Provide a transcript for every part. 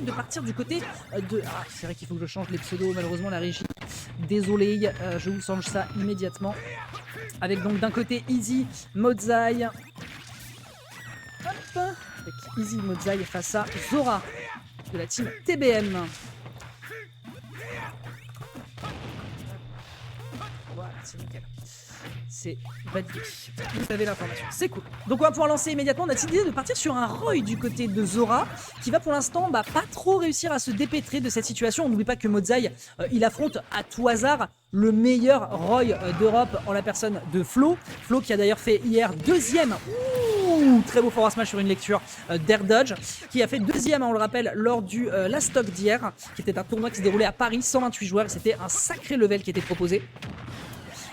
de partir du côté de... Ah, c'est vrai qu'il faut que je change les pseudos, malheureusement la régie. Désolé, je vous change ça immédiatement. Avec donc d'un côté Easy, Modzai. Hop, avec Easy, Modzai face à Zora de la team TBM. Voilà, c'est nickel. C'est validé. Vous avez l'information. C'est cool. Donc on va pouvoir lancer immédiatement. On a décidé de partir sur un Roy du côté de Zora, qui va pour l'instant pas trop réussir à se dépêtrer de cette situation. On n'oublie pas que Modzai, il affronte à tout hasard le meilleur Roy d'Europe en la personne de Flo. Flo qui a d'ailleurs fait hier deuxième. Très beau forward smash sur une lecture d'Air Dodge, qui a fait deuxième, on le rappelle, lors du Last Stock d'hier, qui était un tournoi qui se déroulait à Paris, 128 joueurs. C'était un sacré level qui était proposé.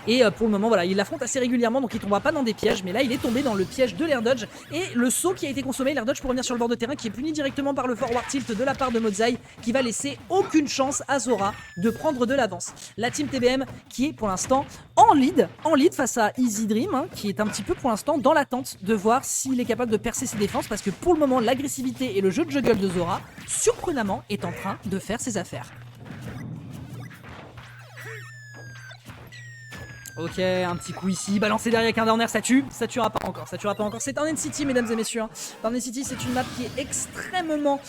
Et pour le moment, voilà, il l'affronte assez régulièrement, donc il tombera pas dans des pièges. Mais là, il est tombé dans le piège de l'air dodge et le saut qui a été consommé, l'air dodge pour revenir sur le bord de terrain, qui est puni directement par le forward tilt de la part de Modzai, qui va laisser aucune chance à Zora de prendre de l'avance. La team TBM qui est pour l'instant en lead face à Easy Dream, hein, qui est un petit peu pour l'instant dans l'attente de voir s'il est capable de percer ses défenses, parce que pour le moment, l'agressivité et le jeu de juggle de Zora, surprenamment, est en train de faire ses affaires. Ok, un petit coup ici, balancé derrière avec un down air, ça tuera pas encore, c'est un NCT mesdames et messieurs, hein. Un NCT, c'est une map qui est extrêmement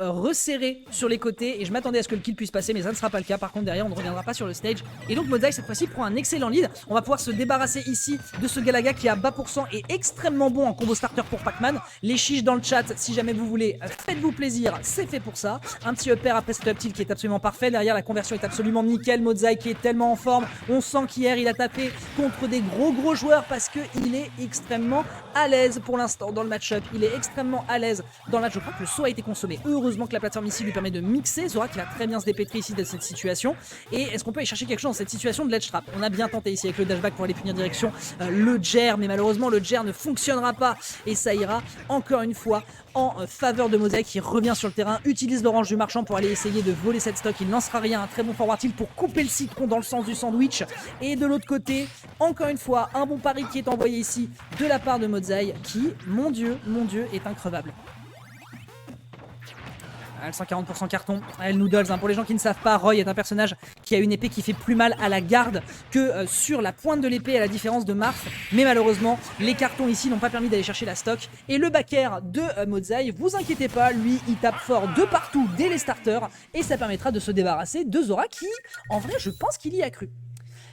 resserrée sur les côtés, et je m'attendais à ce que le kill puisse passer, mais ça ne sera pas le cas. Par contre derrière on ne reviendra pas sur le stage, et donc Modzai cette fois-ci prend un excellent lead. On va pouvoir se débarrasser ici de ce Galaga qui a bas pourcent et extrêmement bon en combo starter pour Pac-Man. Les chiches dans le chat, si jamais vous voulez, faites-vous plaisir, c'est fait pour ça. Un petit up air après cet up tilt qui est absolument parfait, derrière la conversion est absolument nickel. Modzai qui est tellement en forme, on sent qu'hier il a tapé contre des gros joueurs parce qu'il est extrêmement à l'aise pour l'instant dans le match-up. Il est extrêmement à l'aise dans le match. Je crois que le saut a été consommé. Heureusement que la plateforme ici lui permet de mixer. Zora qui va très bien se dépêtrer ici de cette situation. Et est-ce qu'on peut aller chercher quelque chose dans cette situation de ledge trap? On a bien tenté ici avec le dashback pour aller punir direction le Jer, mais malheureusement le Jer ne fonctionnera pas et ça ira encore une fois en faveur de Modzai qui revient sur le terrain, utilise l'orange du marchand pour aller essayer de voler cette stock. Il n'en sera rien. Un très bon forward tilt pour couper le citron dans le sens du sandwich. Et de l'autre côté, encore une fois, un bon pari qui est envoyé ici de la part de Modzai qui, mon dieu, est increvable. Elle 140% carton, elle noodles, hein. Pour les gens qui ne savent pas, Roy est un personnage qui a une épée qui fait plus mal à la garde que sur la pointe de l'épée, à la différence de Marth. Mais malheureusement, les cartons ici n'ont pas permis d'aller chercher la stock. Et le backer de Modzai, vous inquiétez pas, lui il tape fort de partout dès les starters. Et ça permettra de se débarrasser de Zora qui, en vrai, je pense qu'il y a cru.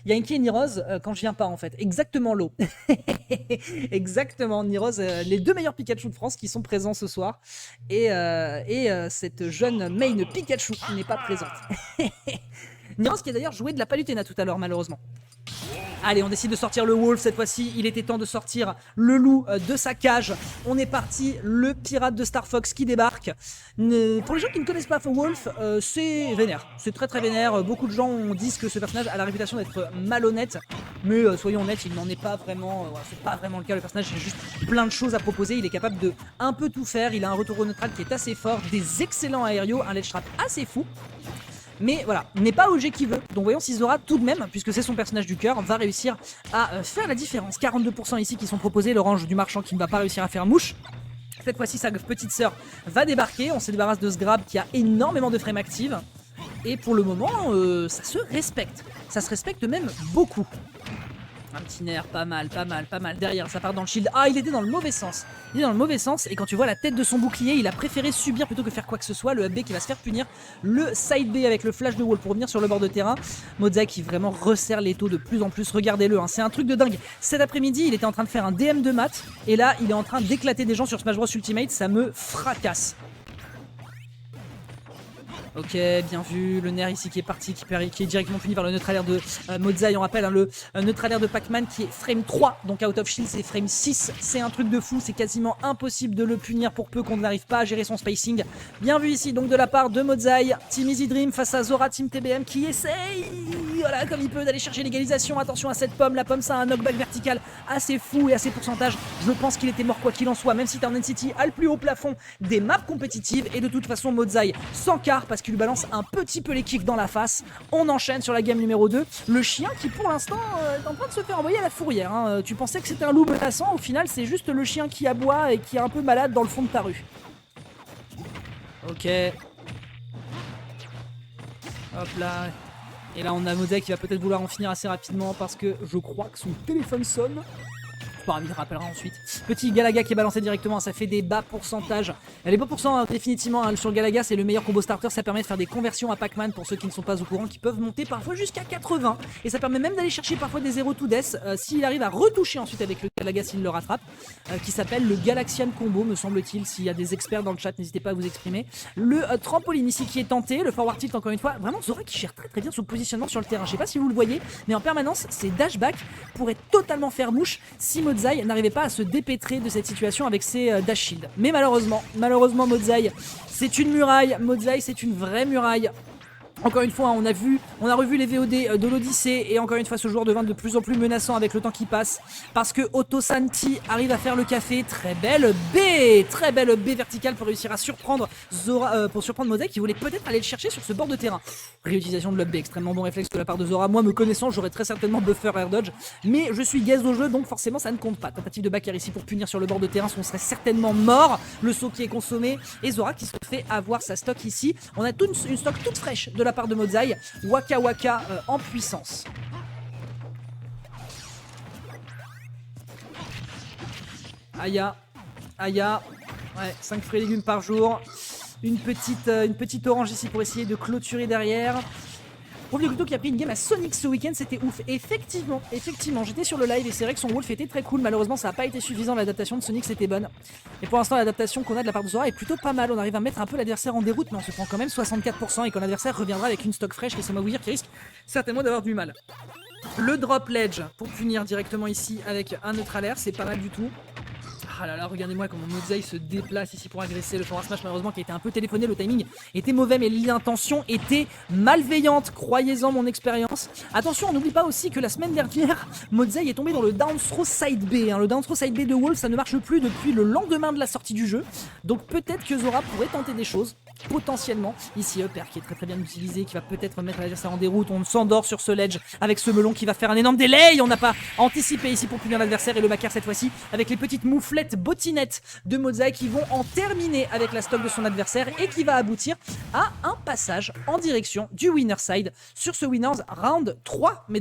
Yankee et Niroz quand je viens pas en fait, exactement l'eau. Exactement, Niroz, les deux meilleurs Pikachu de France qui sont présents ce soir. Et cette jeune main Pikachu n'est pas présente. Niroz qui a d'ailleurs joué de la Palutena tout à l'heure malheureusement. Allez, on décide de sortir le Wolf cette fois-ci. Il était temps de sortir le loup de sa cage. On est parti, le pirate de Star Fox qui débarque. Pour les gens qui ne connaissent pas Wolf, c'est vénère. C'est très vénère. Beaucoup de gens disent que ce personnage a la réputation d'être malhonnête. Mais soyons honnêtes, il n'en est pas vraiment. C'est pas vraiment le cas. Le personnage a juste plein de choses à proposer. Il est capable de un peu tout faire. Il a un retour au neutral qui est assez fort. Des excellents aérios. Un ledge trap assez fou. Mais voilà, n'est pas OG qui veut. Donc voyons si Zora tout de même, puisque c'est son personnage du cœur, va réussir à faire la différence. 42% ici qui sont proposés, l'orange du marchand qui ne va pas réussir à faire mouche. Cette fois-ci sa petite sœur va débarquer, on se débarrasse de ce grab qui a énormément de frame active. Et pour le moment, ça se respecte. Ça se respecte même beaucoup. Un petit nerf, pas mal. Derrière, ça part dans le shield. Ah, il était dans le mauvais sens. Il est dans le mauvais sens. Et quand tu vois la tête de son bouclier, il a préféré subir plutôt que faire quoi que ce soit. Le up B qui va se faire punir. Le side B avec le flash de wall pour revenir sur le bord de terrain. Modzai qui vraiment resserre les taux de plus en plus. Regardez-le, hein, c'est un truc de dingue. Cet après-midi, il était en train de faire un DM de maths. Et là, il est en train d'éclater des gens sur Smash Bros Ultimate. Ça me fracasse. Ok, bien vu, le nerf ici qui est parti, qui est directement puni vers le neutral air de Modzai. On rappelle hein, le neutral air de Pac-Man qui est frame 3, donc out of shield c'est frame 6. C'est un truc de fou, c'est quasiment impossible de le punir pour peu qu'on n'arrive pas à gérer son spacing. Bien vu ici donc de la part de Modzai. Team Easy Dream face à Zora, Team TBM qui essaye, voilà, comme il peut, d'aller chercher l'égalisation. Attention à cette pomme, la pomme ça a un knockback vertical assez fou et assez pourcentage. Je pense qu'il était mort quoi qu'il en soit, même si Turn City a le plus haut plafond des maps compétitives. Et de toute façon Modzai s'encarre parce qu'il lui balance un petit peu les kicks dans la face. On enchaîne sur la game numéro 2. Le chien qui pour l'instant est en train de se faire envoyer à la fourrière, hein. Tu pensais que c'était un loup menaçant, au final c'est juste le chien qui aboie et qui est un peu malade dans le fond de ta rue. Ok. Hop là. Et là, on a Mozaï qui va peut-être vouloir en finir assez rapidement parce que je crois que son téléphone sonne. Il rappellera ensuite. Petit Galaga qui est balancé directement, ça fait des bas pourcentages. Les bas pourcents, définitivement, hein, sur Galaga, c'est le meilleur combo starter. Ça permet de faire des conversions à Pac-Man pour ceux qui ne sont pas au courant, qui peuvent monter parfois jusqu'à 80. Et ça permet même d'aller chercher parfois des 0 to death s'il arrive à retoucher ensuite avec le Galaga s'il le rattrape, qui s'appelle le Galaxian Combo, me semble-t-il. S'il y a des experts dans le chat, n'hésitez pas à vous exprimer. Le trampoline ici qui est tenté, le forward tilt encore une fois. Vraiment, Zora qui gère très très bien son positionnement sur le terrain. Je sais pas si vous le voyez, mais en permanence, ses dashbacks pourraient totalement faire mouche si Mozaï n'arrivait pas à se dépêtrer de cette situation avec ses dash shields. Mais malheureusement Mozaï, c'est une muraille. Mozaï, c'est une vraie muraille. Encore une fois, on a revu les VOD de l'Odyssée et encore une fois ce joueur devient de plus en plus menaçant avec le temps qui passe parce que Otto Santi arrive à faire le café. Très belle B verticale pour réussir à surprendre Zora, pour surprendre Mozaï qui voulait peut-être aller le chercher sur ce bord de terrain. Réutilisation de l'up B, extrêmement bon réflexe de la part de Zora. Moi, me connaissant, j'aurais très certainement buffer air dodge, mais je suis gaze au jeu donc forcément ça ne compte pas. Tentative de back air ici pour punir sur le bord de terrain, on serait certainement mort. Le saut qui est consommé et Zora qui se fait avoir sa stock ici. On a une stock toute fraîche de la part de Mozaï, Waka Waka en puissance. Aya, ouais, 5 fruits et légumes par jour. Une petite orange ici pour essayer de clôturer derrière. Profil Couteau qui a pris une game à Sonic ce week-end, c'était ouf. Effectivement, j'étais sur le live et c'est vrai que son wolf était très cool. Malheureusement, ça n'a pas été suffisant. L'adaptation de Sonic, c'était bonne. Et pour l'instant, l'adaptation qu'on a de la part de Zora est plutôt pas mal. On arrive à mettre un peu l'adversaire en déroute, mais on se prend quand même 64% et quand l'adversaire reviendra avec une stock fraîche, laissez-moi vous dire qu'il risque certainement d'avoir du mal. Le drop ledge pour punir directement ici avec un neutral air, c'est pas mal du tout. Ah là là, regardez-moi comment Mozaï se déplace ici pour agresser le forward smash, malheureusement qui a été un peu téléphoné, le timing était mauvais mais l'intention était malveillante, croyez-en mon expérience. Attention, on n'oublie pas aussi que la semaine dernière, Mozaï est tombé dans le down throw side B, hein. Le down throw side B de Wolf, ça ne marche plus depuis le lendemain de la sortie du jeu, donc peut-être que Zora pourrait tenter des choses, potentiellement. Ici Upper qui est très très bien utilisé, qui va peut-être mettre l'adversaire en déroute, on s'endort sur ce ledge avec ce melon qui va faire un énorme délai, on n'a pas anticipé ici pour punir l'adversaire et le backer cette fois-ci avec les petites mouflettes bottinettes de Mozaï qui vont en terminer avec la stock de son adversaire et qui va aboutir à un passage en direction du winner side sur ce winners round 3.